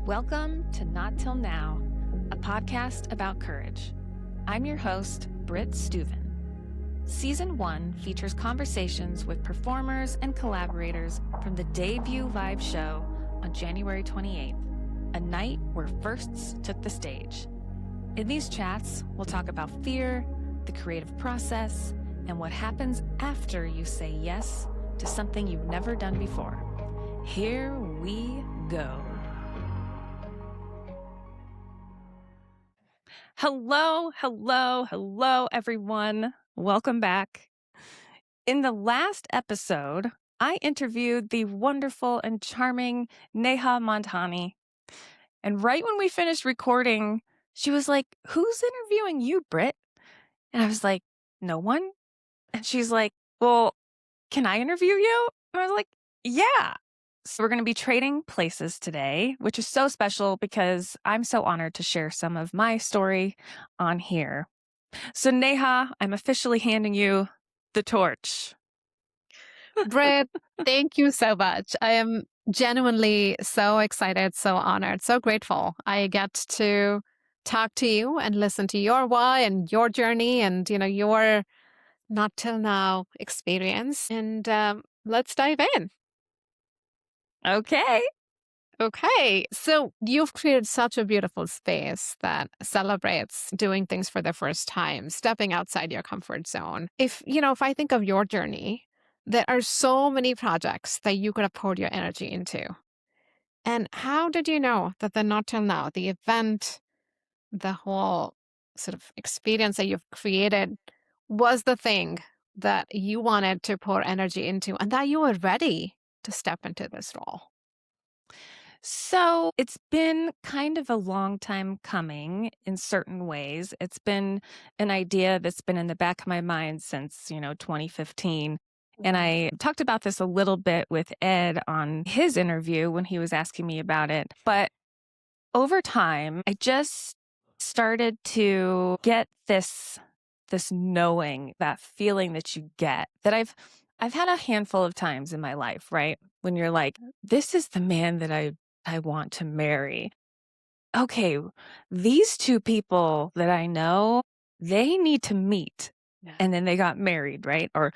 Welcome to Not Till Now, a podcast about courage. I'm your host, Brit Stueven. Season 1 features conversations with performers and collaborators from the debut live show on January 28th, a night where firsts took the stage. In these chats, we'll talk about fear, the creative process, and what happens after you say yes to something you've never done before. Here we go. Hello, everyone. Welcome back. In the last episode, I interviewed the wonderful and charming Neha Mandhani. And right when we finished recording, she was like, "Who's interviewing you, Brit?" And I was like, "No one." And she's like, "Well, can I interview you?" And I was like, "Yeah." So we're going to be trading places today, which is so special because I'm so honored to share some of my story on here. So Neha, I'm officially handing you the torch. Brit, thank you so much. I am genuinely so excited, so honored, so grateful. I get to talk to you and listen to your why and your journey and, your Not Till Now experience. And let's dive in. Okay. Okay, so you've created such a beautiful space that celebrates doing things for the first time, stepping outside your comfort zone. If I think of your journey, there are so many projects that you could have poured your energy into. And how did you know that the Not Till Now, the event, the whole sort of experience that you've created was the thing that you wanted to pour energy into and that you were ready to step into this role? So it's been kind of a long time coming in certain ways. It's been an idea that's been in the back of my mind since, 2015. And I talked about this a little bit with Ed on his interview when he was asking me about it. But over time, I just started to get this knowing, that feeling that you get that I've had a handful of times in my life, right? When you're like, this is the man that I want to marry. Okay, these two people that I know, they need to meet. Yeah. And then they got married, right? Or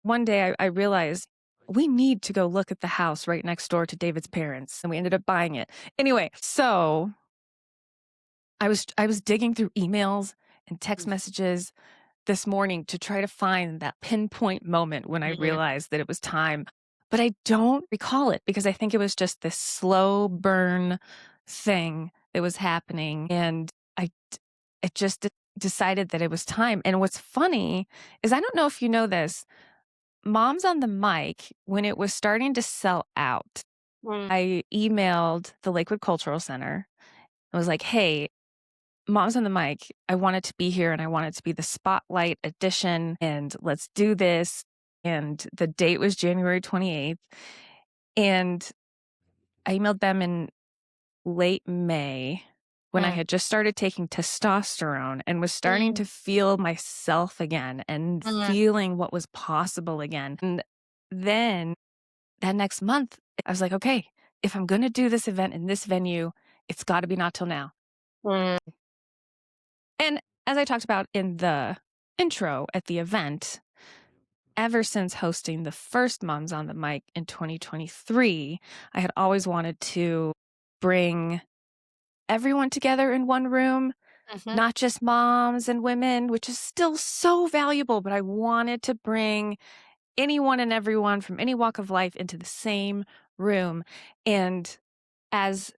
one day I realized we need to go look at the house right next door to David's parents. And we ended up buying it. Anyway, so I was digging through emails and text messages this morning to try to find that pinpoint moment when I realized that it was time. But I don't recall it because I think it was just this slow burn thing that was happening. And I just decided that it was time. And what's funny is, I don't know if you know this, Moms on the Mic, when it was starting to sell out, I emailed the Lakewood Cultural Center. I was like, "Hey, Moms on the Mic, I want it to be here and I want it to be the spotlight edition and let's do this." And the date was January 28th. And I emailed them in late May when I had just started taking testosterone and was starting to feel myself again and feeling what was possible again. And then that next month, I was like, okay, if I'm going to do this event in this venue, it's got to be Not Till Now. And as I talked about in the intro at the event, ever since hosting the first Moms on the Mic in 2023, I had always wanted to bring everyone together in one room, not just moms and women, which is still so valuable, but I wanted to bring anyone and everyone from any walk of life into the same room. And as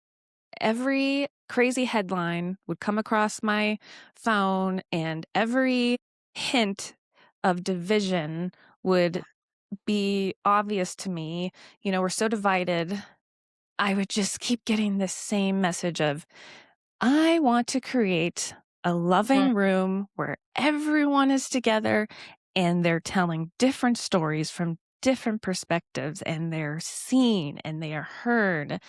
every crazy headline would come across my phone and every hint of division would be obvious to me, we're so divided, I would just keep getting this same message of, I want to create a loving room where everyone is together and they're telling different stories from different perspectives and they're seen and they are heard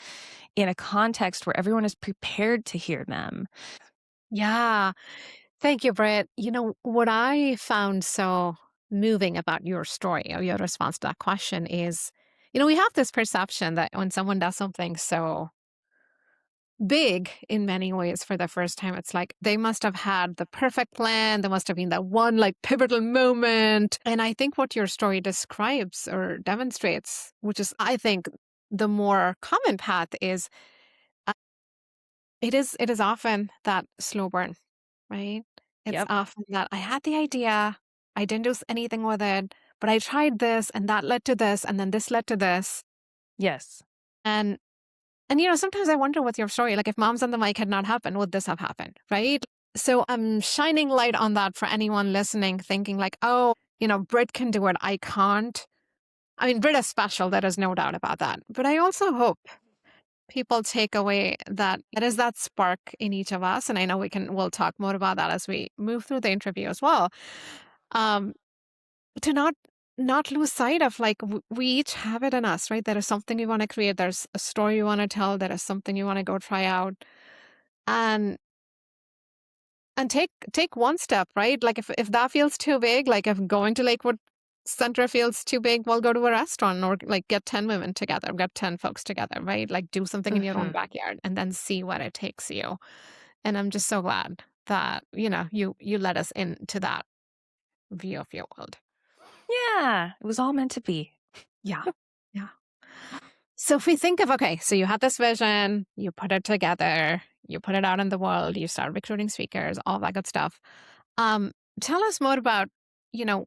in a context where everyone is prepared to hear them. Yeah. Thank you, Britt. What I found so moving about your story or your response to that question is, we have this perception that when someone does something so big in many ways for the first time. It's like they must have had the perfect plan. There must have been that one like pivotal moment. And I think what your story describes or demonstrates, which is, I think, the more common path is uh, it is often that slow burn, right? It's Yep. often that I had the idea, I didn't do anything with it, but I tried this and that led to this, and then this led to this. Yes. And sometimes I wonder with your story, like if Moms on the Mic had not happened, would this have happened? Right. So I'm shining light on that for anyone listening, thinking like, oh, Brit can do it. I can't. I mean, Brit is special. There is no doubt about that. But I also hope people take away that it is that spark in each of us. And I know we'll talk more about that as we move through the interview as well. Um, to not lose sight of like we each have it in us, right? There is something we want to create. There's a story you want to tell. There is something you want to go try out, and take one step, right? Like if that feels too big, like if going to Lakewood Center feels too big, we'll go to a restaurant or like get 10 women together, get 10 folks together, right? Like do something in your own Hmm. backyard and then see what it takes you. And I'm just so glad that you let us into that view of your world. Yeah, it was all meant to be. Yeah. Yeah. So if we think of, okay, so you had this vision, you put it together, you put it out in the world, you start recruiting speakers, all that good stuff. Um, Tell us more about, you know,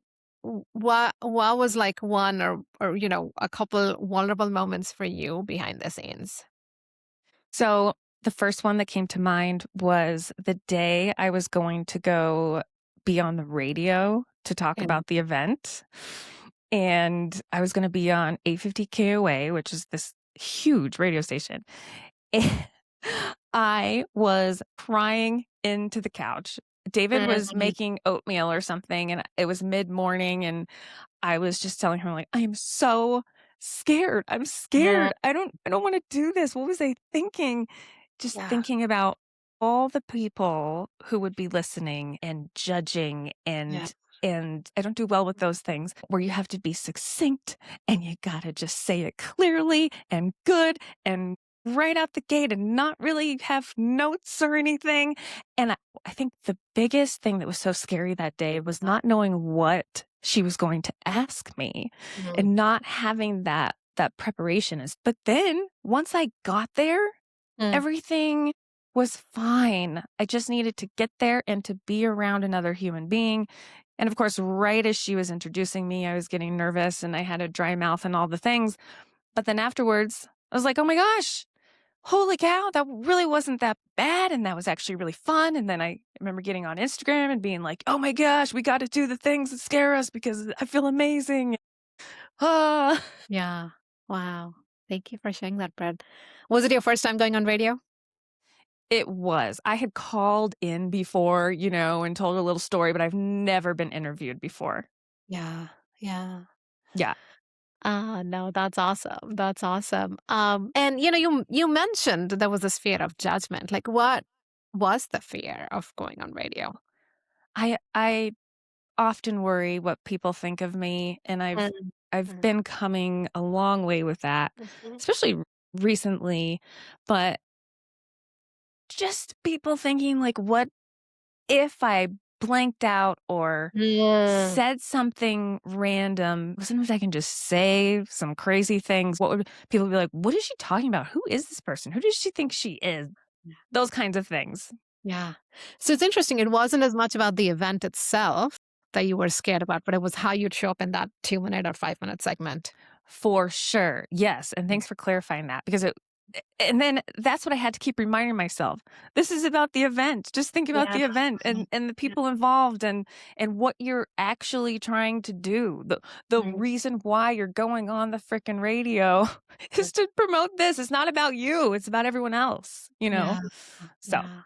what was like one or a couple vulnerable moments for you behind the scenes. So the first one that came to mind was the day I was going to go be on the radio to talk Yeah. about the event. And I was going to be on 850 KOA, which is this huge radio station. And I was crying into the couch. David was Mhm. making oatmeal or something, and it was mid-morning, and I was just telling her, like, "I am so scared. I'm Yeah. scared. I don't wanna do this. What was I thinking?" Just Yeah. thinking about all the people who would be listening and judging, Yeah. and I don't do well with those things where you have to be succinct and you gotta just say it clearly and good and right out the gate and not really have notes or anything. And I think the biggest thing that was so scary that day was not knowing what she was going to ask me Mhm. and not having that preparation is. But then once I got there, Mm. everything was fine. I just needed to get there and to be around another human being. And of course, right as she was introducing me, I was getting nervous and I had a dry mouth and all the things. But then afterwards, I was like, oh my gosh, holy cow, that really wasn't that bad. And that was actually really fun. And then I remember getting on Instagram and being like, oh my gosh, we got to do the things that scare us because I feel amazing. Ah. Yeah. Wow. Thank you for sharing that, Brad. Was it your first time going on radio? It was. I had called in before, and told a little story, but I've never been interviewed before. Yeah. Yeah. Yeah. Ah, no, that's awesome. That's awesome. And you mentioned there was this fear of judgment. Like, what was the fear of going on radio? I often worry what people think of me, and Mm, I've mm, been coming a long way with that, mhm. especially recently, but just people thinking like, what if I blanked out or Mm, said something random? Sometimes I can just say some crazy things. What would people be like? What is she talking about? Who is this person? Who does she think she is? Those kinds of things. yeah. So it's interesting. It wasn't as much about the event itself that you were scared about, but it was how you'd show up in that 2 minute or 5 minute segment. For sure. Yes. And thanks for clarifying that because and then that's what I had to keep reminding myself. This is about the event. Just think about Yeah. the event and the people involved and what you're actually trying to do. The Mm, reason why you're going on the freaking radio mm. is to promote this. It's not about you. It's about everyone else. Yeah. So, Yeah.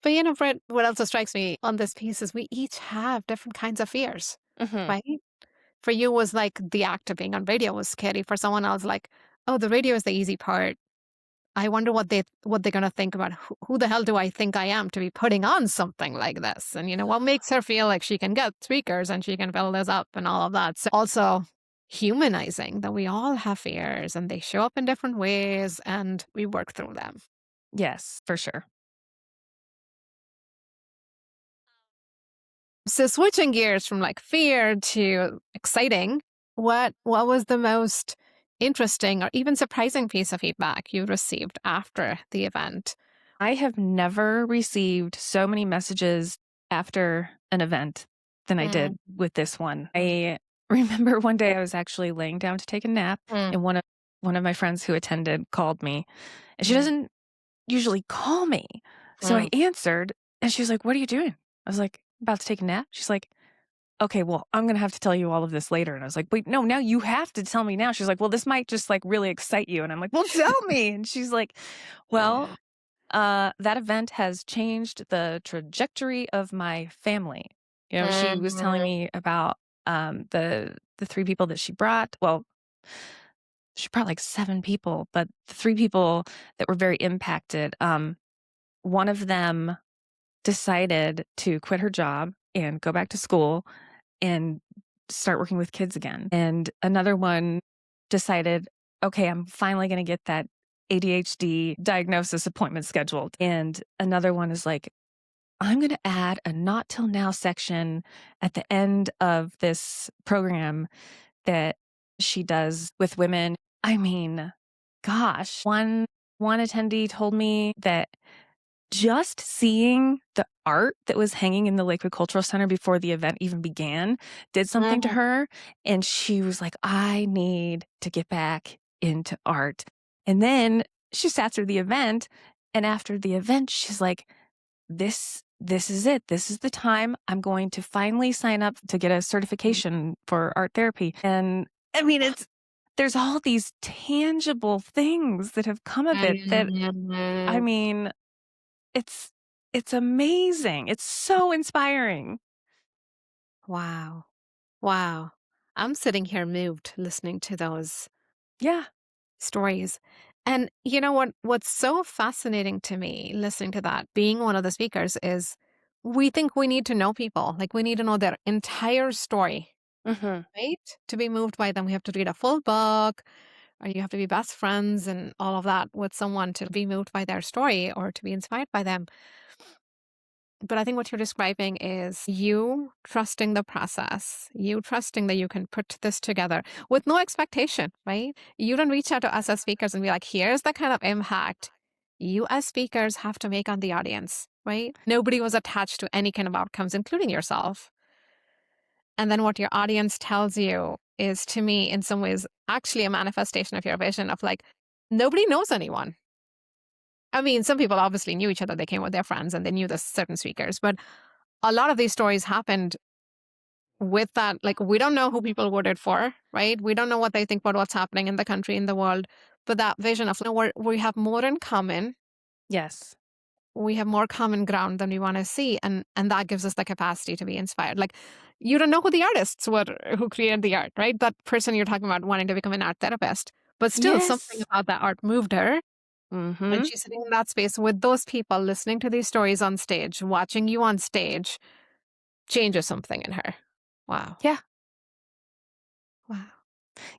But Brett, what also strikes me on this piece is we each have different kinds of fears, mhm. right? For you was like the act of being on radio was scary. For someone else, like, oh, the radio is the easy part. I wonder what they're gonna think about who the hell do I think I am to be putting on something like this? And what makes her feel like she can get speakers and she can fill this up and all of that. So also humanizing that we all have fears and they show up in different ways and we work through them. Yes, for sure. So switching gears from like fear to exciting, what was the most interesting or even surprising piece of feedback you received after the event? I have never received so many messages after an event than I Mm, did with this one. I remember one day I was actually laying down to take a nap, mm, and one of my friends who attended called me, and she mm, doesn't usually call me. So I mm. answered, and she was like, "What are you doing?" I was like, "About to take a nap." She's like, "Okay, well, I'm gonna have to tell you all of this later." And I was like, "Wait, no, now you have to tell me now." She's like, "Well, this might just like really excite you." And I'm like, "Well, tell me." And she's like, "Well, that event has changed the trajectory of my family." You know, she was telling Mm, me about the 3 people that she brought. Well, she brought like 7 people, but the 3 people that were very impacted, one of them decided to quit her job and go back to school and start working with kids again. And another one decided, okay, I'm finally going to get that ADHD diagnosis appointment scheduled. And another one is like, I'm going to add a Not Till Now section at the end of this program that she does with women. I mean, gosh, one attendee told me that just seeing the art that was hanging in the Lakewood Cultural Center before the event even began did something to mm, her, and she was like, "I need to get back into art." And then she sat through the event, and after the event, she's like, "This is it. This is the time I'm going to finally sign up to get a certification for art therapy." And I mean, there's all these tangible things that have come of it that I mm. mean, it's it's amazing. It's so inspiring. Wow. Wow. I'm sitting here moved listening to those Yeah. stories. And you know what's so fascinating to me listening to that, being one of the speakers, is we think we need to know people. Like we need to know their entire story, Mhm. right? To be moved by them, we have to read a full book, or you have to be best friends and all of that with someone to be moved by their story or to be inspired by them. But I think what you're describing is you trusting the process, you trusting that you can put this together with no expectation, right? You don't reach out to us as speakers and be like, here's the kind of impact you as speakers have to make on the audience, right? Nobody was attached to any kind of outcomes, including yourself. And then what your audience tells you is, to me, in some ways, actually a manifestation of your vision of like, nobody knows anyone. I mean, some people obviously knew each other. They came with their friends and they knew the certain speakers, but a lot of these stories happened with that. Like, we don't know who people voted for, right? We don't know what they think about what's happening in the country, in the world. But that vision of, we have more in common. Yes. We have more common ground than we want to see. And that gives us the capacity to be inspired. Like, you don't know who the artists were who created the art, right? That person you're talking about wanting to become an art therapist. But still, something Yes. about that art moved her. And Mhm. she's sitting in that space with those people, listening to these stories on stage, watching you on stage, changes something in her. Wow. Yeah. Wow.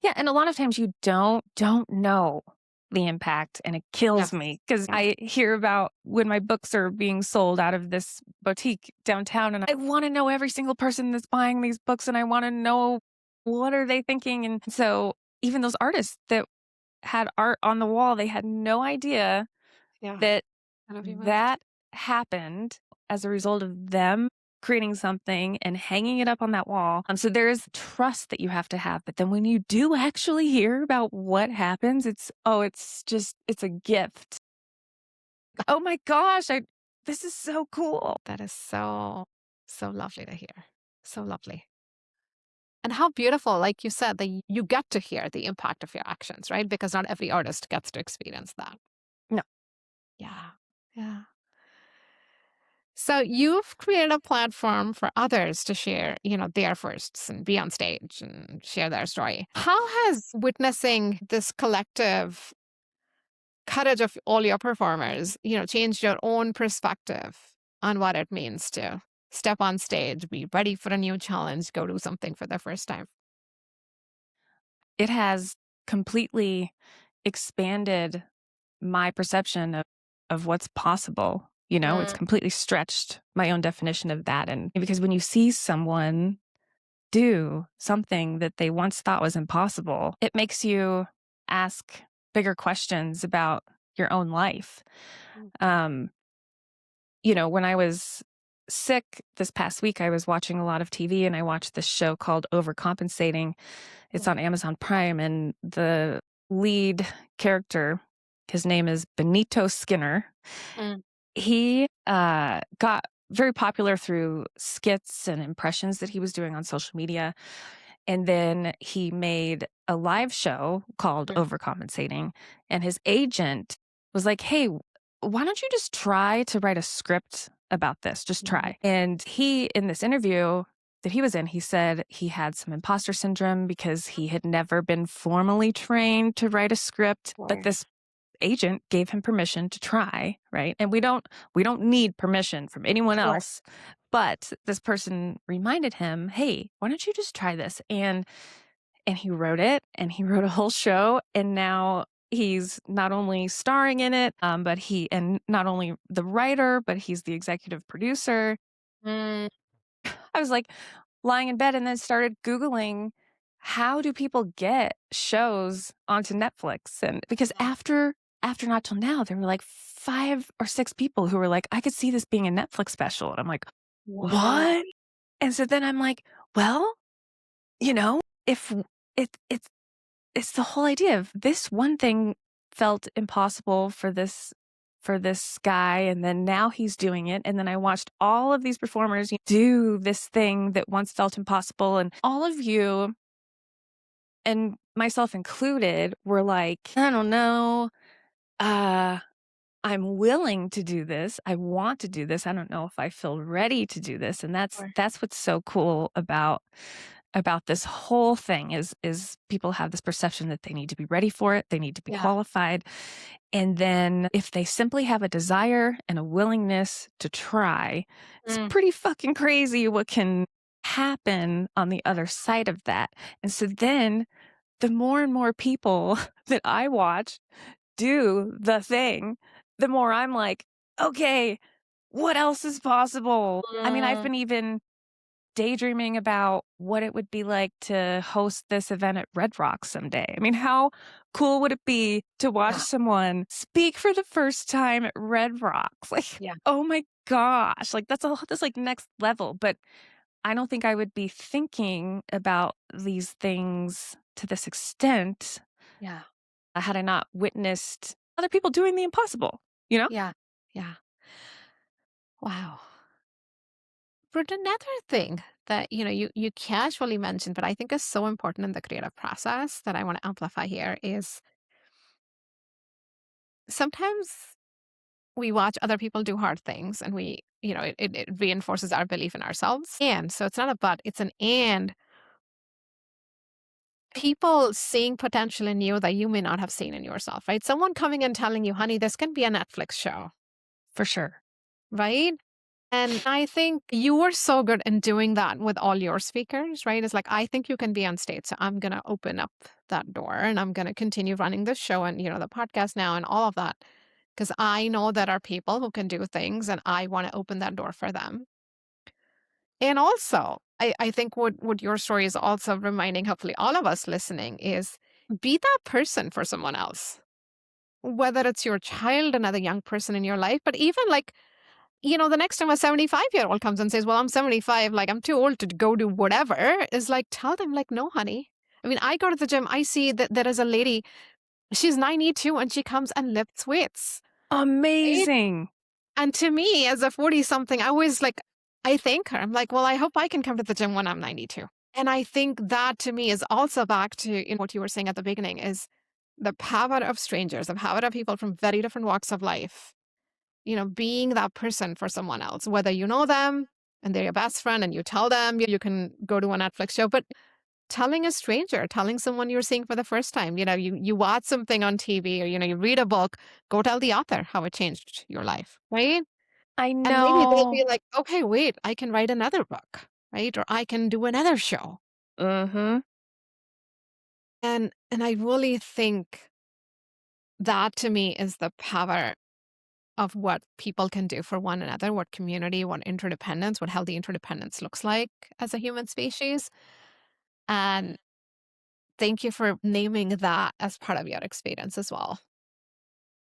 Yeah, and a lot of times you don't know the impact, and it kills Yes. me because Yeah. I hear about when my books are being sold out of this boutique downtown, and I wanna know every single person that's buying these books, and I wanna know what are they thinking, and so even those artists that had art on the wall, they had no idea Yeah. that Kind of be moved. that happened as a result of them creating something and hanging it up on that wall. So there is trust that you have to have. But then when you do actually hear about what happens, it's just, it's a gift. Oh my gosh, this is so cool. That is so, so lovely to hear. So lovely. And how beautiful, like you said, that you get to hear the impact of your actions, right? Because not every artist gets to experience that. No, Yeah. Yeah. So you've created a platform for others to share, their firsts and be on stage and share their story. How has witnessing this collective courage of all your performers, changed your own perspective on what it means to step on stage, be ready for a new challenge, go do something for the first time? it has completely expanded my perception of of what's possible. It's Mm, completely stretched my own definition of that. And because when you see someone do something that they once thought was impossible, it makes you ask bigger questions about your own life. mm, Um, when I was sick this past week, I was watching a lot of TV and I watched this show called Overcompensating. It's mm, on Amazon Prime, and the lead character, his name is Benito Skinner. mm, He got very popular through skits and impressions that he was doing on social media. And then he made a live show called mm, Overcompensating. And his agent was like, hey, why don't you just try to write a script about this? Just mm. try. And he, in this interview that he was in, he said he had some imposter syndrome because he had never been formally trained to write a script. But Sure. this agent gave him permission to try, right? And we don't need permission from anyone Sure. else. But this person reminded him, "Hey, why don't you just try this?" And he wrote it, and he wrote a whole show, and now he's not only starring in it, but not only the writer, but he's the executive producer. Mm, I was like lying in bed and then started Googling, how do people get shows onto Netflix? And because after Not Till Now, there were like 5 or 6 people who were like, I could see this being a Netflix special. And I'm like, wow. what? And so then I'm like, well, if it's the whole idea of this one thing felt impossible for this guy, and then now he's doing it, and then I watched all of these performers do this thing that once felt impossible, and all of you, and myself included, were like, I don't know, uh I'm willing to do this. I want to do this. I don't know if I feel ready to do this. And that's Sure. that's what's so cool about this whole thing is people have this perception that they need to be ready for it. They need to be Yeah. qualified. And then if they simply have a desire and a willingness to try, it's Mm, pretty fucking crazy what can happen on the other side of that. And so then the more and more people that I watch do the thing, the more I'm like, okay, what else is possible? I mean, I've mm, been even daydreaming about what it would be like to host this event at Red Rocks someday. I mean, how cool would it be to watch yeah. someone speak for the first time at Red Rocks? Like, Yeah. oh my gosh, like that's like next level. But I don't think I would be thinking about these things to this extent Yeah. had I not witnessed other people doing the impossible, you know? Yeah. Yeah. Wow. But another thing that you casually mentioned, but I think is so important in the creative process that I want to amplify here is sometimes we watch other people do hard things and it reinforces our belief in ourselves. And so it's not a but, it's an and. People seeing potential in you that you may not have seen in yourself, right? Someone coming and telling you, honey, this can be a Netflix show, For sure. right? And I think you were so good in doing that with all your speakers, right? It's like, I think you can be on stage. So I'm going to open up that door and I'm going to continue running the show and, the podcast now and all of that. Because I know that are people who can do things and I want to open that door for them. And also, I think what your story is also reminding, hopefully, all of us listening is be that person for someone else, whether it's your child, another young person in your life, but even like, the next time a 75-year-old comes and says, well, I'm 75, like I'm too old to go do whatever, is like, tell them, like, no, honey. I mean, I go to the gym, I see that there is a lady, she's 92 and she comes and lifts weights, right? Amazing. And to me, as a 40 something, I always like, I thank her. I'm like, well, I hope I can come to the gym when I'm 92. And I think that to me is also back to what you were saying at the beginning is the power of strangers, the power of people from very different walks of life, being that person for someone else, whether you know them and they're your best friend and you tell them you can go to a Netflix show, but telling a stranger, telling someone you're seeing for the first time, you watch something on TV or, you read a book, go tell the author how it changed your life, right? I And maybe they'll know. be like, okay, wait, I can write another book, right? Or I can do another show. Mhm. And I really think that to me is the power of what people can do for one another, what community, what interdependence, what healthy interdependence looks like as a human species. And thank you for naming that as part of your experience as well.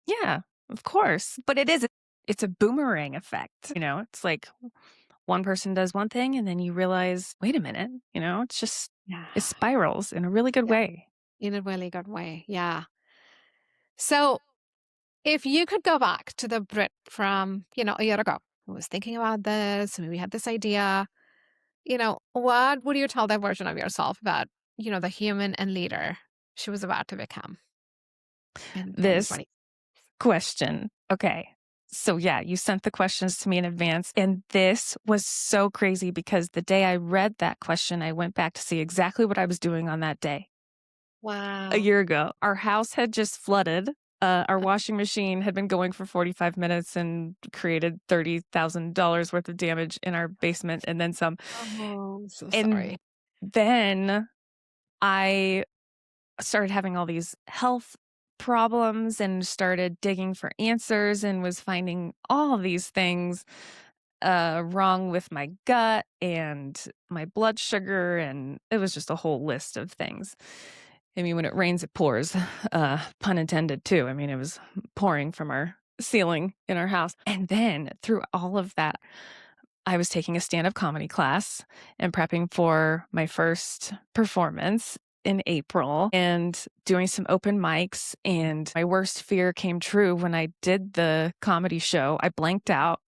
Yeah, of course. But it's a boomerang effect. It's like one person does one thing and then you realize, wait a minute, Yeah. it spirals in a really good Yeah. way. In a really good way. Yeah. So if you could go back to the Brit from, a year ago who was thinking about this, maybe had this idea, what would you tell that version of yourself about, the human and leader she was about to become in This 2020? question. Okay. So yeah, you sent the questions to me in advance. And this was so crazy because the day I read that question, I went back to see exactly what I was doing on that day. A Wow. year ago, our house had just flooded. Our washing machine had been going for 45 minutes and created $30,000 worth of damage in our basement and then some. Oh, I'm so sorry. And then I started having all these health problems and started digging for answers and was finding all these things wrong with my gut and my blood sugar. And it was just a whole list of things. I mean, when it rains, it pours, pun intended, too. I mean, it was pouring from our ceiling in our house. And then through all of that, I was taking a stand-up comedy class and prepping for my first performance in April and doing some open mics, and my worst fear came true when I did the comedy show. I blanked out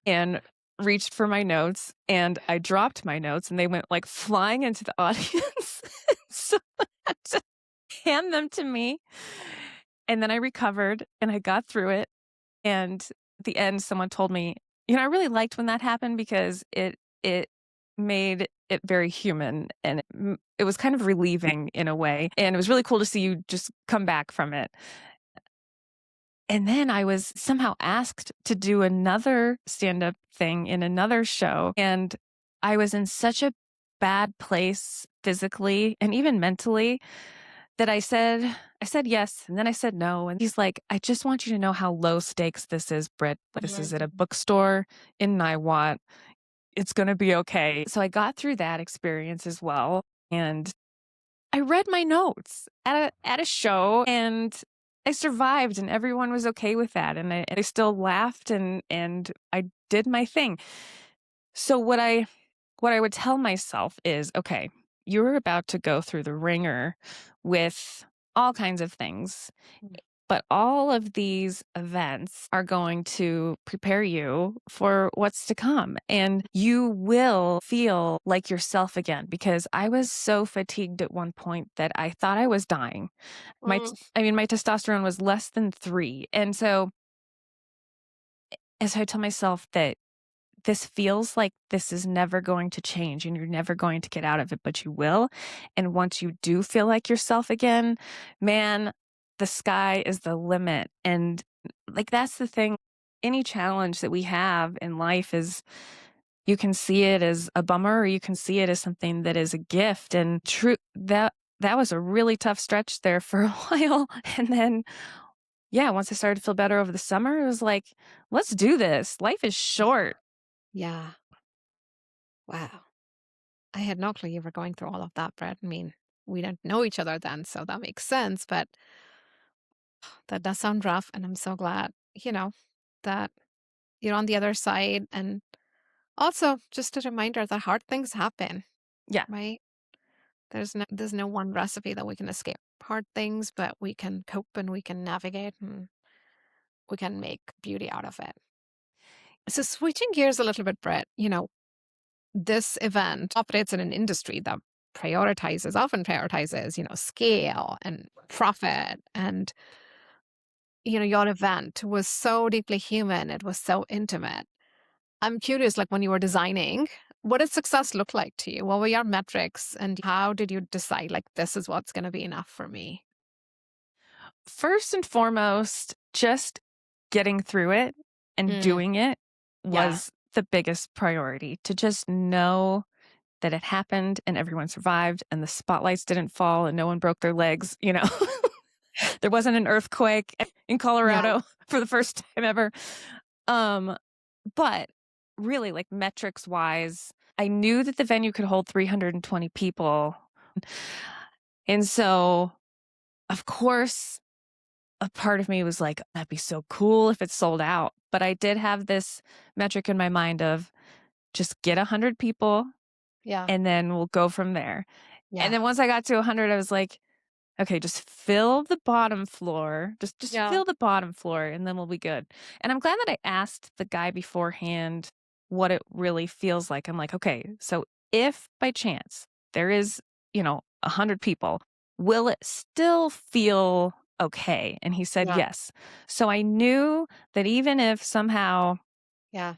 and reached for my notes, and I dropped my notes, and they went, like, flying into the audience. So I had to hand them to me, and then I recovered, and I got through it, and at the end, someone told me, I really liked when that happened because it made it very human, and it was kind of relieving in a way, and it was really cool to see you just come back from it. And then I was somehow asked to do another stand-up thing in another show, and I was in such a bad place physically and even mentally that I said yes, and then I said no, and he's like, "I just want you to know how low stakes this is, Britt. This is at a Mhm. bookstore in Niwot. It's gonna be okay." So I got through that experience as well, and I read my notes at a show, and I survived, and everyone was okay with that, and I still laughed, and I did my thing. So what I would tell myself is, okay, you're about to go through the ringer with all kinds of things, Mm. but all of these events are going to prepare you for what's to come. And you will feel like yourself again because I was so fatigued at one point that I thought I was dying. Mm. I mean, my testosterone was less than 3. And so as I tell myself that this feels like this is never going to change and you're never going to get out of it, but you will. And once you do feel like yourself again, man, the sky is the limit. And like, that's the thing. Any challenge that we have in life is you can see it as a bummer or you can see it as something that is a gift. And true that was a really tough stretch there for a while. And then, yeah, once I started to feel better over the summer, it was like, let's do this. Life is short. Yeah. Wow. I had no clue you were going through all of that, Brett. I mean, we didn't know each other then, so that makes sense. But that does sound rough. And I'm so glad, that you're on the other side. And also, just a reminder that hard things happen, Yeah. right? There's no one recipe that we can escape hard things, but we can cope and we can navigate and we can make beauty out of it. So switching gears a little bit, Brett, this event operates in an industry that often prioritizes, scale and profit. And, your event was so deeply human. It was so intimate. I'm curious, like when you were designing, what did success look like to you? What were your metrics and how did you decide like this is what's going to be enough for me? First and foremost, just getting through it and Mm, doing it yeah. was the biggest priority, to just know that it happened and everyone survived and the spotlights didn't fall and no one broke their legs. There wasn't an earthquake in Yeah. Colorado for the first time ever. Um, but really, like, metrics wise, I knew that the venue could hold 320 people. And so, of course, a part of me was like, that'd be so cool if it's sold out. But I did have this metric in my mind of just get 100 people Yeah. and then we'll go from there. And Yeah. then once I got to 100, I was like, okay, just fill the bottom floor. Just Yeah. fill the bottom floor and then we'll be good. And I'm glad that I asked the guy beforehand what it really feels like. I'm like, okay, so if by chance there is, 100 people, will it still feel okay? And he said Yeah. yes. So I knew that even if somehow Yeah.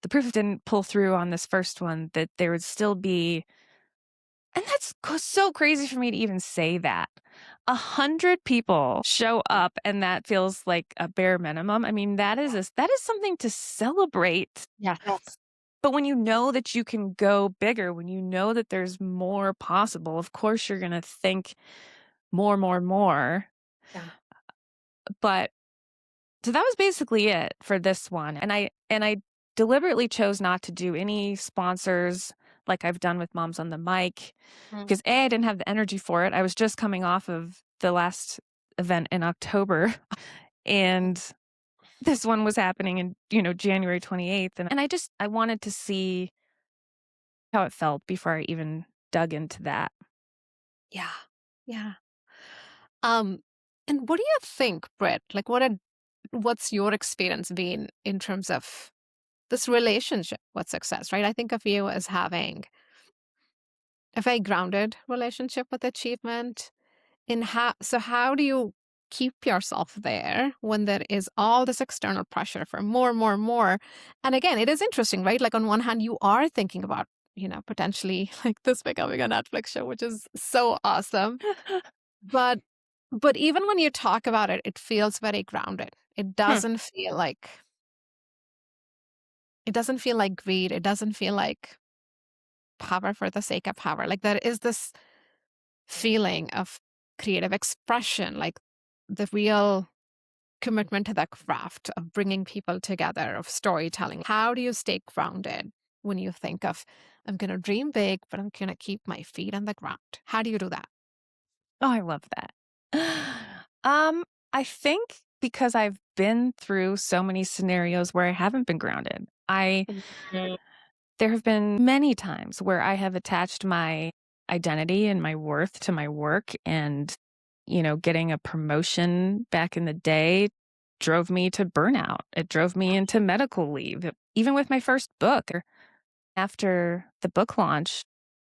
the proof didn't pull through on this first one, that there would still be, and that's so crazy for me to even say that. 100 people show up and that feels like a bare minimum. I mean, that is something to celebrate. Yes. But when you know that you can go bigger, when you know that there's more possible, of course you're going to think more, more, more. Yeah. But so that was basically it for this one. And I deliberately chose not to do any sponsors like I've done with Moms on the Mic Mm. because I didn't have the energy for it. I was just coming off of the last event in October and this one was happening in, January 28th. And I wanted to see how it felt before I even dug into that. Yeah. Yeah. Um, and what do you think, Britt? Like, what's your experience been in terms of this relationship with success, right? I think of you as having a very grounded relationship with achievement. How do you keep yourself there when there is all this external pressure for more, more, more? And again, it is interesting, right? Like on one hand, you are thinking about, potentially like this becoming a Netflix show, which is so awesome. But even when you talk about it, it feels very grounded. Hmm. It doesn't feel like greed. It doesn't feel like power for the sake of power. Like there is this feeling of creative expression, like the real commitment to that craft of bringing people together, of storytelling. How do you stay grounded when you think of, I'm going to dream big, but I'm going to keep my feet on the ground? How do you do that? Oh, I love that. Um, I think because I've been through so many scenarios where I haven't been grounded. Mhm. There have been many times where I have attached my identity and my worth to my work and, getting a promotion back in the day drove me to burnout. It drove me into medical leave. Even with my first book, after the book launch,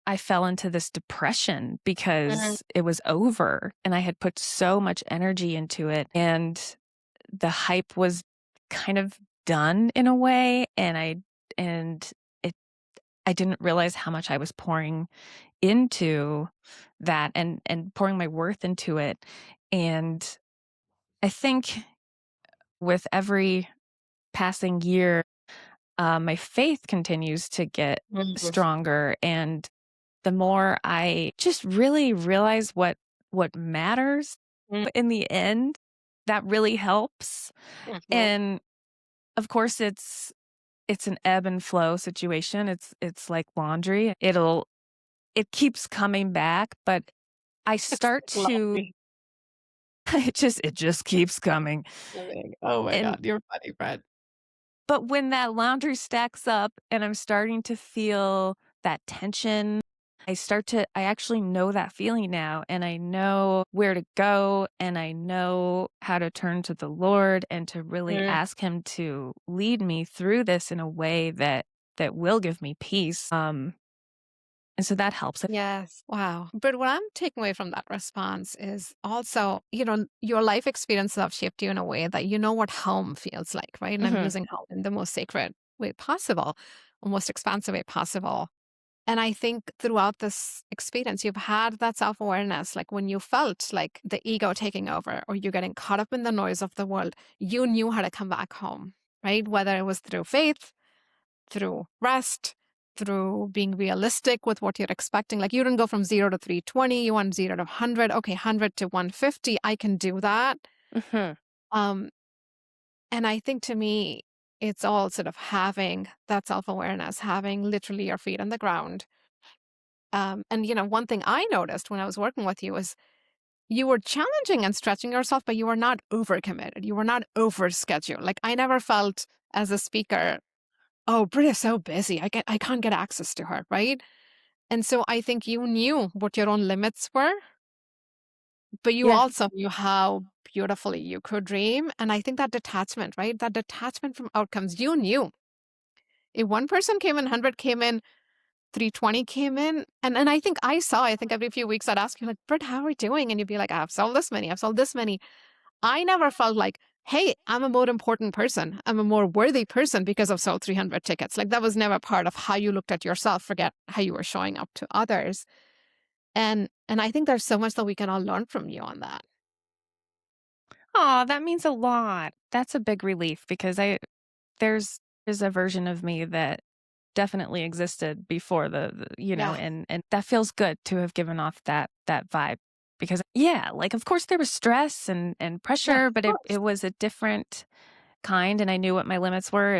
I fell into this depression Mhm. because it was over and I had put so much energy into it and the hype was kind of done in a way and it I didn't realize how much I was pouring into that and pouring my worth into it. And I think with every passing year, my faith continues to get Mhm. stronger and the more I just really realize what matters in the end, that really helps. Mhm. And of course it's an ebb and flow situation. It's like laundry. It keeps coming back, but I It's start to lovely. it just keeps coming. Oh my And God, you're funny, Brett. but when that laundry stacks up and I'm starting to feel that tension, I actually know that feeling now and I know where to go and I know how to turn to the Lord and to really Mm. ask him to lead me through this in a way that will give me peace. And so that helps. Yes. Wow. But what I'm taking away from that response is also, your life experiences have shaped you in a way that you know what home feels like, right? And I'm Mhm. using home in the most sacred way possible, or most expansive way possible. And I think throughout this experience, you've had that self awareness. Like when you felt like the ego taking over or you're getting caught up in the noise of the world, you knew how to come back home, right? Whether it was through faith, through rest, through being realistic with what you're expecting. Like you didn't go from 0 to 320, you want 0 to 100. Okay, 100 to 150, I can do that. Mhm. Um, and I think to me, It's all sort of having that self-awareness, having literally your feet on the ground. And one thing I noticed when I was working with you is you were challenging and stretching yourself, but you were not overcommitted. You were not overscheduled. Like I never felt as a speaker, oh, Brit is so busy. I can't get access to her, right? And so I think you knew what your own limits were, but you Yeah. also knew how beautifully you could dream. And I think that detachment, right? That detachment from outcomes, you knew if one person came in, 100 came in, 320 came in. And I think every few weeks I'd ask you, like, Britt, how are we doing? And you'd be like, I've sold this many, I've sold this many. I never felt like, hey, I'm a more important person. I'm a more worthy person because I've sold 300 tickets. Like that was never part of how you looked at yourself, forget how you were showing up to others. And I think there's so much that we can all learn from you on that. Oh, that means a lot. That's a big relief because there's there's a version of me that definitely existed before Yeah. and that feels good to have given off that vibe because yeah, like of course there was stress and Yeah, pressure, but of course. it was a different kind and I knew what my limits were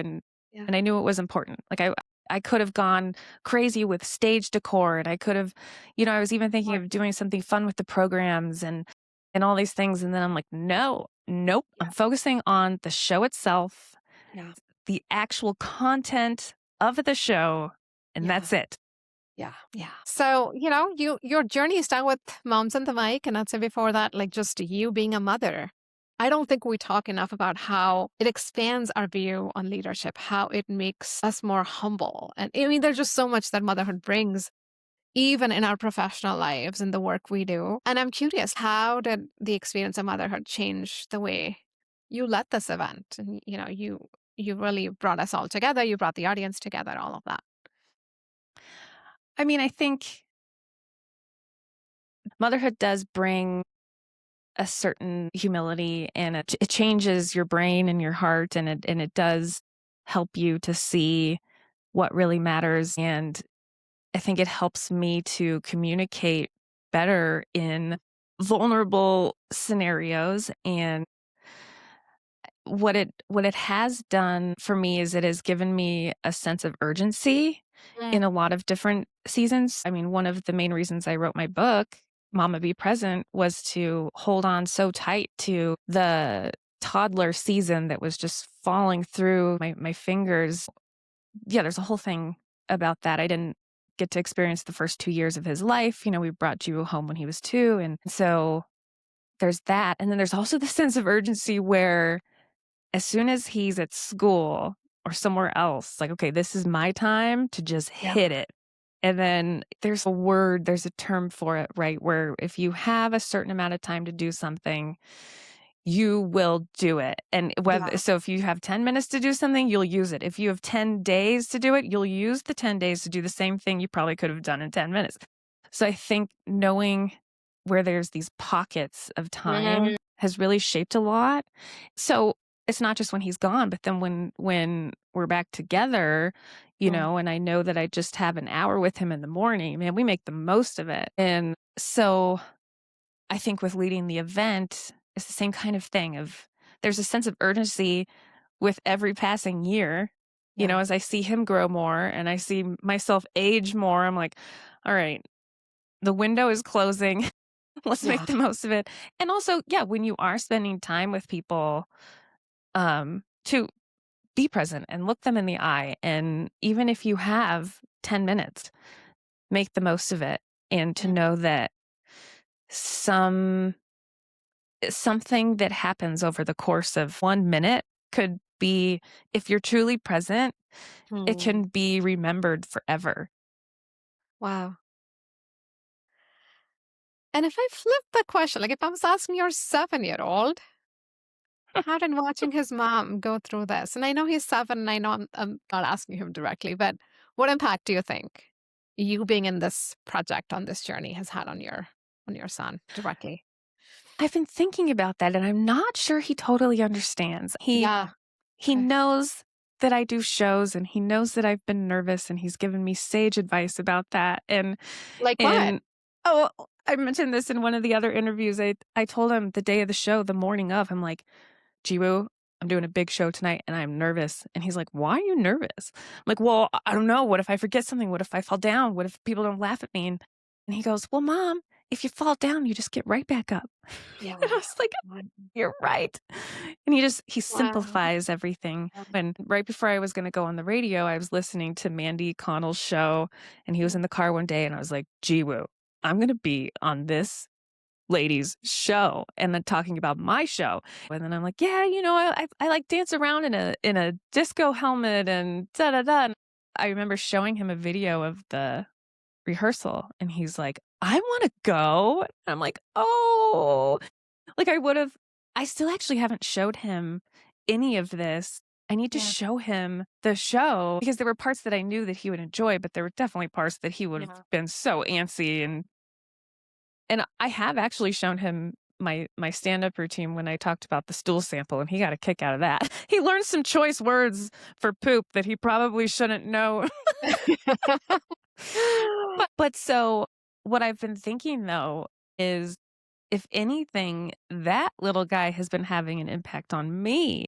Yeah, and I knew it was important. Like I could have gone crazy with stage decor and I could have, I was even of thinking course. of doing something fun with the programs and all these things. And then I'm like, no, nope. Yeah, I'm focusing on the show itself, yeah, the actual content of the show, and yeah. that's it. Yeah. Yeah. So, your journey started with Moms and the Mic, and I'd say before that, like just you being a mother. I don't think we talk enough about how it expands our view on leadership, how it makes us more humble. And I mean, there's just so much that motherhood brings, even in our professional lives and the work we do. And I'm curious, how did the experience of motherhood change the way you led this event? And you really brought us all together. You brought the audience together, all of that. I mean, I think motherhood does bring a certain humility and it changes your brain and your heart and it does help you to see what really matters. And I think it helps me to communicate better in vulnerable scenarios. And what it has done for me is it has given me a sense of urgency in Mm, a lot of different seasons. I mean, one of the main reasons I wrote my book, Mama Be Present, was to hold on so tight to the toddler season that was just falling through my fingers. Yeah, there's a whole thing about that. I didn't get to experience the first 2 years of his life. We brought Ju home when he was 2, and so there's that. And then there's also the sense of urgency where as soon as he's at school or somewhere else, like, okay, this is my time to just yeah. hit it. And then there's a term for it, right? Where if you have a certain amount of time to do something, you will do it. And Yeah. so if you have 10 minutes to do something, you'll use it. If you have 10 days to do it, you'll use the 10 days to do the same thing you probably could have done in 10 minutes. So I think knowing where there's these pockets of Mm, time has really shaped a lot. So it's not just when he's gone, but then when we're back together, mm, and I know that I just have an hour with him in the morning, man, we make the most of it. And so I think with leading the event, it's the same kind of thing of there's a sense of urgency with every passing year. yeah. As I see him grow more and I see myself age more, I'm like, all right, the window is closing. Let's make Yeah. the most of it. And also, yeah, when you are spending time with people, to be present and look them in the eye. And even if you have 10 minutes, make the most of it. And to Mm, know that some something that happens over the course of 1 minute could be, if you're truly present, it mm. can be remembered forever. Wow. And if I flip the question, like if I was asking your 7-year-old, how did watching his mom go through this? And I know he's 7, and I know I'm not asking him directly, but what impact do you think you being in this project on this journey has had on your son directly? I've been thinking about that and I'm not sure he totally understands. Yeah. He Okay. knows that I do shows and he knows that I've been nervous and he's given me sage advice about that. Like what? And oh, I mentioned this in one of the other interviews. I told him the day of the show, the morning of, I'm like, Jiwoo, I'm doing a big show tonight and I'm nervous. And he's like, why are you nervous? I'm like, well, I don't know. What if I forget something? What if I fall down? What if people don't laugh at me? And he goes, well, mom, if you fall down, you just get right back up. Yeah. And I was like, Wow. you're right. And he Wow. simplifies everything. And right before I was going to go on the radio, I was listening to Mandy Connell's show, and he was in the car one day, and I was like, gee, woo, I'm going to be on this lady's show and then talking about my show. And then I'm like, yeah, I like dance around in a disco helmet and da da da. And I remember showing him a video of the rehearsal, and he's like, I want to go. And I'm like, oh, like I still actually haven't showed him any of this. I need to Yeah. show him the show because there were parts that I knew that he would enjoy, but there were definitely parts that he would have been so antsy. And I have actually shown him my stand-up routine when I talked about the stool sample, and he got a kick out of that. He learned some choice words for poop that he probably shouldn't know. But so what I've been thinking though is, if anything, that little guy has been having an impact on me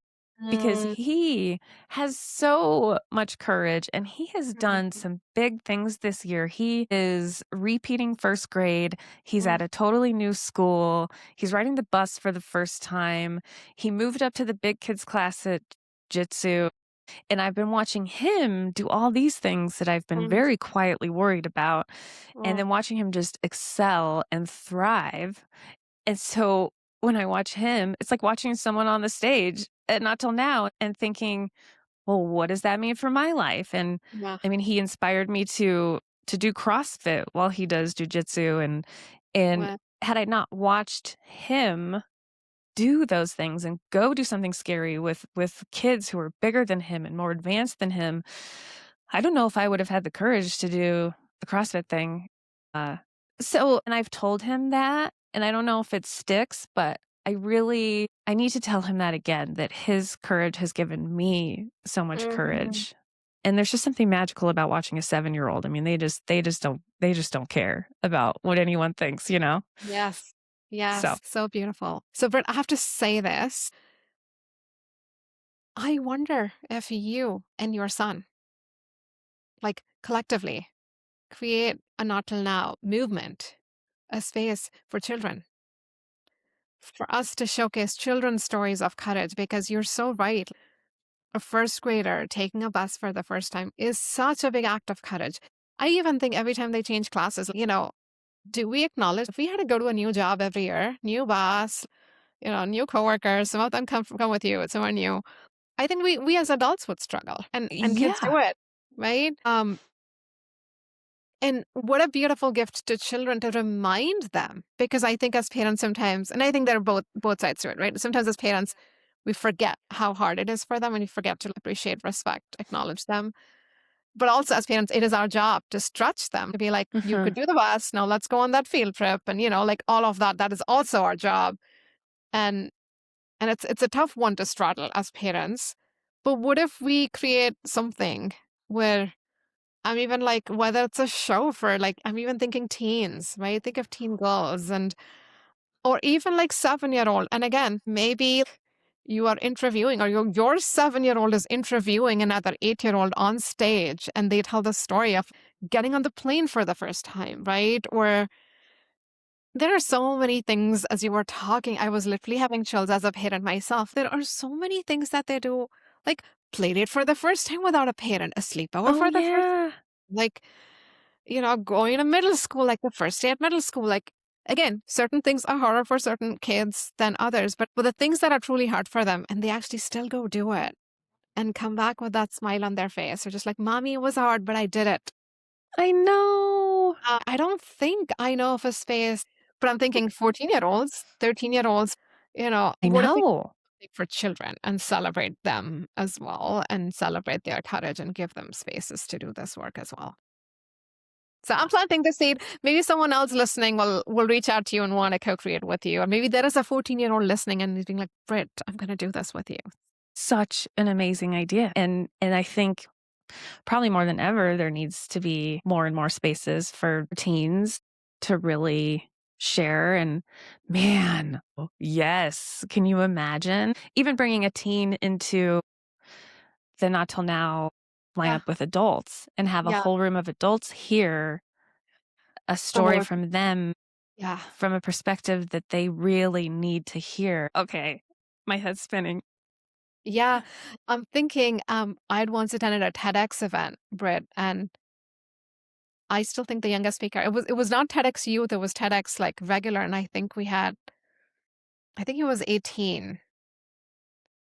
because Mm, he has so much courage and he has done mm, some big things this year. He is repeating first grade. He's mm, at a totally new school. He's riding the bus for the first time. He moved up to the big kids class at Jitsu. And I've been watching him do all these things that I've been mm, very quietly worried about, and mm, then watching him just excel and thrive. And so when I watch him, it's like watching someone on the stage at Not Till Now and thinking, well, what does that mean for my life? And yeah. I mean, he inspired me to do CrossFit while he does jujitsu. And Well, had I not watched him do those things and go do something scary with kids who are bigger than him and more advanced than him, I don't know if I would have had the courage to do the CrossFit thing. Uh, and I've told him that, and I don't know if it sticks, but I need to tell him that again, that his courage has given me so much mhm. courage. And there's just something magical about watching a 7-year-old. I mean, they just don't care about what anyone thinks, you know? Yes. So Yes. So beautiful. So, Britt, I have to say this. I wonder if you and your son, like collectively, create a Not Till Now movement, a space for children, for us to showcase children's stories of courage, because you're so right. A first grader taking a bus for the first time is such a big act of courage. I even think every time they change classes, do we acknowledge if we had to go to a new job every year, new boss, new coworkers, some of them come with you, some are new. I think we as adults would struggle and kids do yeah. it, right? And what a beautiful gift to children to remind them. Because I think as parents sometimes, and I think there are both sides to it, right? Sometimes as parents, we forget how hard it is for them and we forget to appreciate, respect, acknowledge them. But also as parents, it is our job to stretch them, to be like, you could Mhm. do the bus, now let's go on that field trip. And like all of that, that is also our job. And it's a tough one to straddle as parents. But what if we create something where I'm even like, whether it's a show for like, I'm even thinking teens, right? Think of teen girls or even like 7-year-old. And again, maybe you are interviewing or your 7-year-old is interviewing another 8-year-old on stage and they tell the story of getting on the plane for the first time, right? Or there are so many things as you were talking, I was literally having chills as a parent myself. There are so many things that they do, like play date for the first time without a parent, a sleepover Oh, for the first, yeah. like, going to middle school, like the first day at middle school, like again, certain things are harder for certain kids than others, but the things that are truly hard for them, and they actually still go do it and come back with that smile on their face. Or just like, Mommy, it was hard, but I did it. I know. I don't think I know of a space, but I'm thinking 14-year-olds, 13-year-olds, I what if we know. make for children and celebrate them as well and celebrate their courage and give them spaces to do this work as well. So I'm planting the seed. Maybe someone else listening will reach out to you and want to co-create with you. Or maybe there is a 14-year-old listening and he's being like, Britt, I'm going to do this with you. Such an amazing idea. And I think probably more than ever, there needs to be more and more spaces for teens to really share. And man, yes. Can you imagine even bringing a teen into the Not Till Now Yeah. lineup with adults and have a Yeah. whole room of adults hear a From story our from them yeah. from a perspective that they really need to hear? Okay, my head's spinning. Yeah. I'm thinking, I'd once attended a TEDx event, Brit, and I still think the youngest speaker it was not TEDx Youth, it was TEDx, like, regular, and I think he was 18,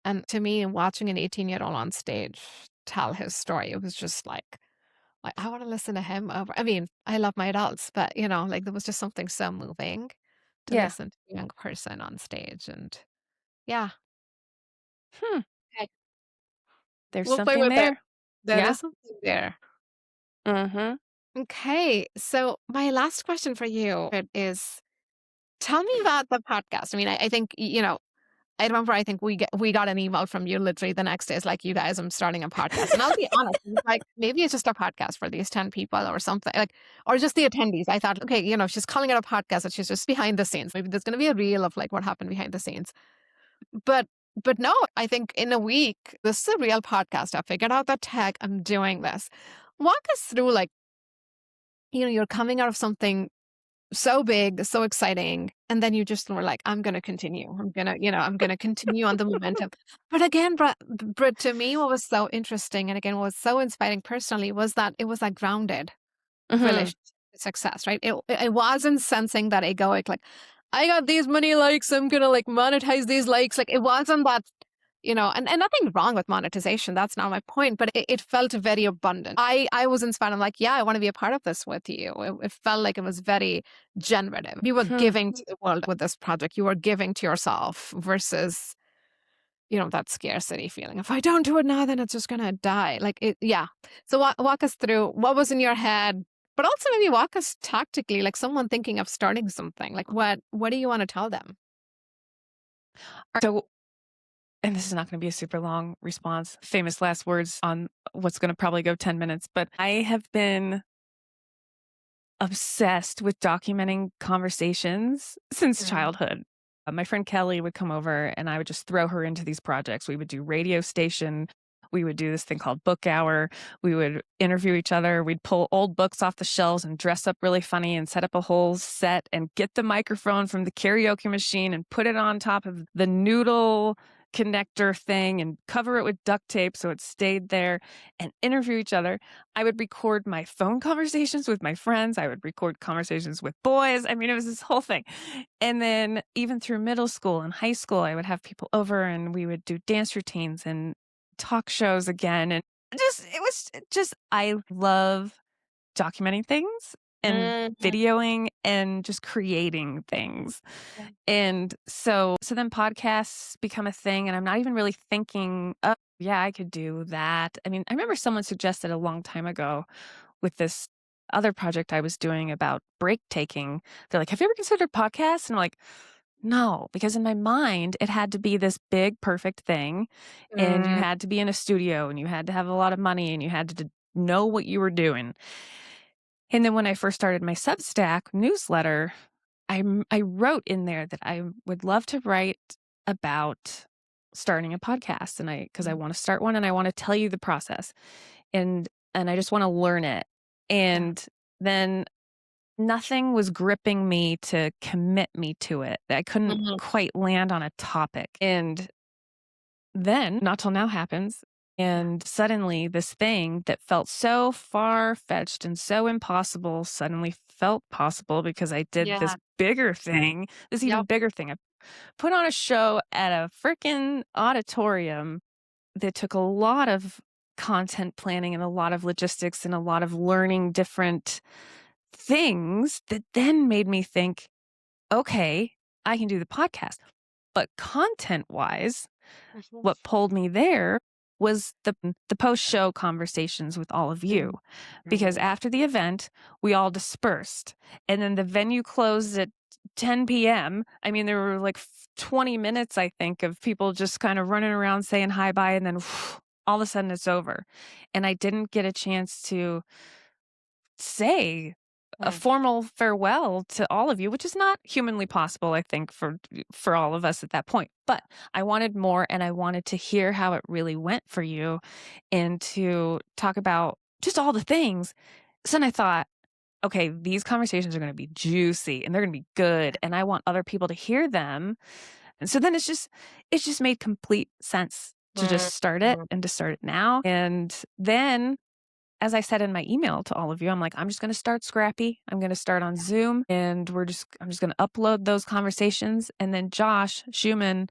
and to me, watching an 18-year-old on stage tell his story, it was just like, I wanna listen to him over I mean, I love my adults, but, like, there was just something so moving to Yeah. listen to a young person on stage, and yeah. Hmm. Okay. There's We'll play something with it. there. There Yeah. is something there. Mm-hmm. Okay, so my last question for you is, tell me about the podcast. I mean, I think, I remember I think we got an email from you literally the next day. It's like, "You guys, I'm starting a podcast." And I'll be honest, it was like, maybe it's just a podcast for these 10 people or something, like, or just the attendees. I thought, "Okay, she's calling it a podcast, and she's just behind the scenes. Maybe there's gonna be a reel of, like, what happened behind the scenes." But no, I think in a week, this is a real podcast. I figured out the tech. I'm doing this. Walk us through, like, you're coming out of something so big, so exciting, and then you just were like, "I'm gonna continue. I'm gonna continue on the momentum." But again, but to me, what was so interesting, and again, what was so inspiring personally, was that it was a grounded Mm-hmm. relationship to success, right? It wasn't sensing that egoic, like, "I got these many likes, I'm gonna, like, monetize these likes." Like, it wasn't that, and nothing wrong with monetization, that's not my point, but it felt very abundant. I was inspired, I'm like, "Yeah, I wanna be a part of this with you." It felt like it was very generative. You were Hmm. giving to the world with this project, you were giving to yourself versus, that scarcity feeling. If I don't do it now, then it's just gonna die. Like, yeah. So walk us through what was in your head, but also maybe walk us tactically, like someone thinking of starting something. Like, what do you want to tell them? So, and this is not going to be a super long response, famous last words on what's going to probably go 10 minutes, but I have been obsessed with documenting conversations since Mm, childhood. My friend Kelly would come over and I would just throw her into these projects. We would do radio station. We would do this thing called book hour. We would interview each other. We'd pull old books off the shelves and dress up really funny and set up a whole set and get the microphone from the karaoke machine and put it on top of the noodle connector thing and cover it with duct tape so it stayed there and interview each other. I would record my phone conversations with my friends. I would record conversations with boys. I mean, it was this whole thing. And then even through middle school and high school, I would have people over and we would do dance routines and talk shows again. And it was just, I love documenting things and mhm, videoing and just creating things. yeah, And so then podcasts become a thing and I'm not even really thinking, "Oh, yeah, I could do that." I mean, I remember someone suggested a long time ago with this other project I was doing about break taking. They're like, "Have you ever considered podcasts?" And I'm like, "No," because in my mind, it had to be this big, perfect thing, and you mm, had to be in a studio, and you had to have a lot of money, and you had to know what you were doing. And then when I first started my Substack newsletter, I wrote in there that I would love to write about starting a podcast, and because I mm, wanna start one, and I wanna tell you the process, and I just wanna learn it. yeah, And then nothing was gripping me to commit me to it. I couldn't mhm, quite land on a topic. And then Not Till Now happens. yeah, And suddenly, this thing that felt so far fetched and so impossible suddenly felt possible because I did this yeah, bigger thing, this even yep, bigger thing. I put on a show at a freaking auditorium that took a lot of content planning and a lot of logistics and a lot of learning different things that then made me think, okay, I can do the podcast. But content wise, mhm, what pulled me there was the post show conversations with all of you. mm, Because mm, after the event, we all dispersed. And then the venue closed at 10 p.m. I mean, there were like 20 minutes, I think, of people just kind of running around saying hi bye. And then all of a sudden it's over. And I didn't get a chance to say a Mm. formal farewell to all of you, which is not humanly possible, I think, for all of us at that point. But I wanted more, and I wanted to hear how it really went for you and to talk about just all the things. So then I thought, okay, these conversations are going to be juicy and they're going to be good, and I want other people to hear them. And so then it's just made complete sense to just start it Mm. and to start it now. And then, as I said in my email to all of you, I'm like, I'm just going to start scrappy. I'm going to start on Zoom, and I'm just going to upload those conversations. And then Josh Schumann,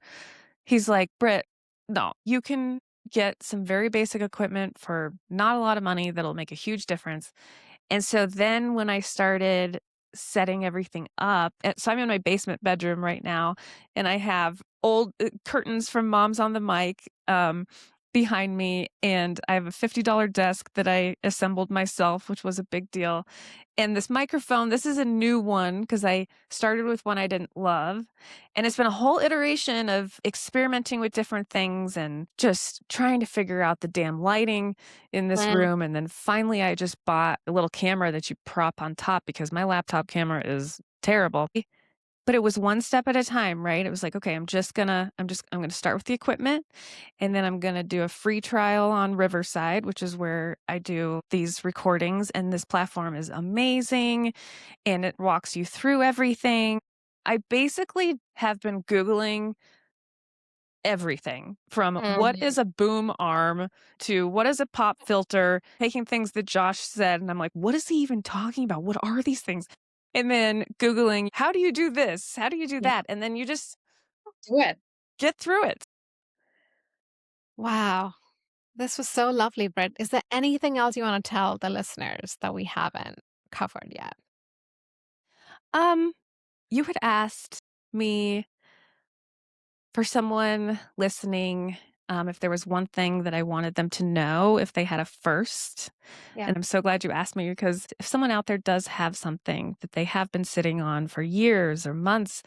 he's like, Brit, no, you can get some very basic equipment for not a lot of money that'll make a huge difference. And so then when I started setting everything up, so I'm in my basement bedroom right now, and I have old curtains from Moms on the Mic behind me, and I have a $50 desk that I assembled myself, which was a big deal. And this microphone, this is a new one because I started with one I didn't love. And it's been a whole iteration of experimenting with different things and just trying to figure out the damn lighting in this Mm. room. And then finally, I just bought a little camera that you prop on top because my laptop camera is terrible. But it was one step at a time, right? It was like, okay, I'm gonna start with the equipment, and then I'm gonna do a free trial on Riverside, which is where I do these recordings. And this platform is amazing, and it walks you through everything. I basically have been Googling everything from what Mm. is a boom arm to what is a pop filter, taking things that Josh said. And I'm like, what is he even talking about? What are these things? And then Googling, how do you do this? How do you do Yeah. that? And then you just Do it. get through it. Wow. This was so lovely, Britt. Is there anything else you want to tell the listeners that we haven't covered yet? Um, you had asked me for someone listening, if there was one thing that I wanted them to know if they had a first. Yeah. And I'm so glad you asked me, because if someone out there does have something that they have been sitting on for years or months,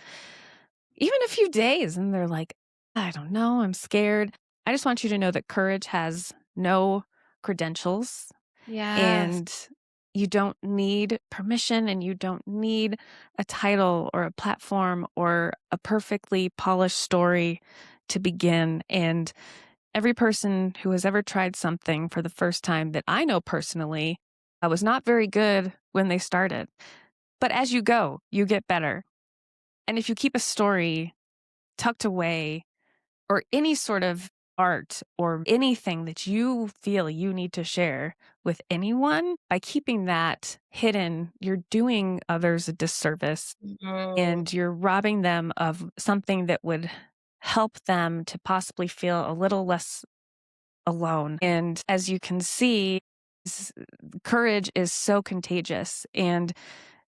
even a few days, and they're like, I don't know, I'm scared. I just want you to know that courage has no credentials, Yes. and you don't need permission, and you don't need a title or a platform or a perfectly polished story to begin. And every person who has ever tried something for the first time that I know personally was not very good when they started. But as you go, you get better. And if you keep a story tucked away, or any sort of art or anything that you feel you need to share with anyone, by keeping that hidden, you're doing others a disservice, Mm. and you're robbing them of something that would help them to possibly feel a little less alone. And as you can see, courage is so contagious. And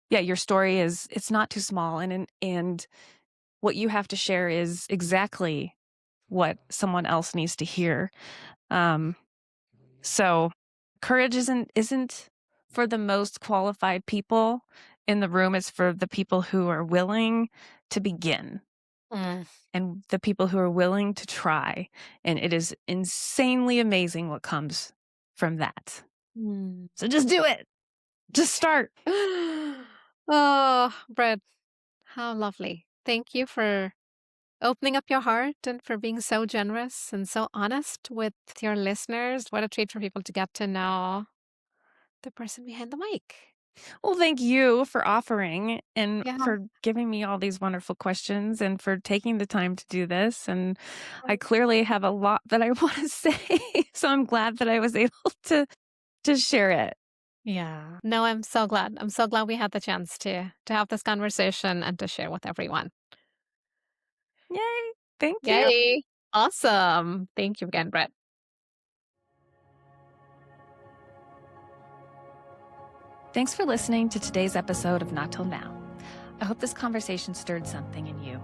yeah, your story it's not too small, and what you have to share is exactly what someone else needs to hear. Um, so courage isn't for the most qualified people in the room. It's for the people who are willing to begin, Mm. and the people who are willing to try. And it is insanely amazing what comes from that. Mm. So just do it. Just start. Oh, Brett, how lovely. Thank you for opening up your heart and for being so generous and so honest with your listeners. What a treat for people to get to know the person behind the mic. Well, thank you for offering and Yeah. for giving me all these wonderful questions and for taking the time to do this. And I clearly have a lot that I want to say. So I'm glad that I was able to share it. Yeah. No, I'm so glad. I'm so glad we had the chance to have this conversation and to share with everyone. Yay. Thank you. Yay. Awesome. Thank you again, Brett. Thanks for listening to today's episode of Not Till Now. I hope this conversation stirred something in you.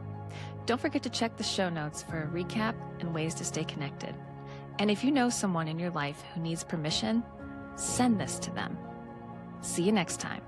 Don't forget to check the show notes for a recap and ways to stay connected. And if you know someone in your life who needs permission, send this to them. See you next time.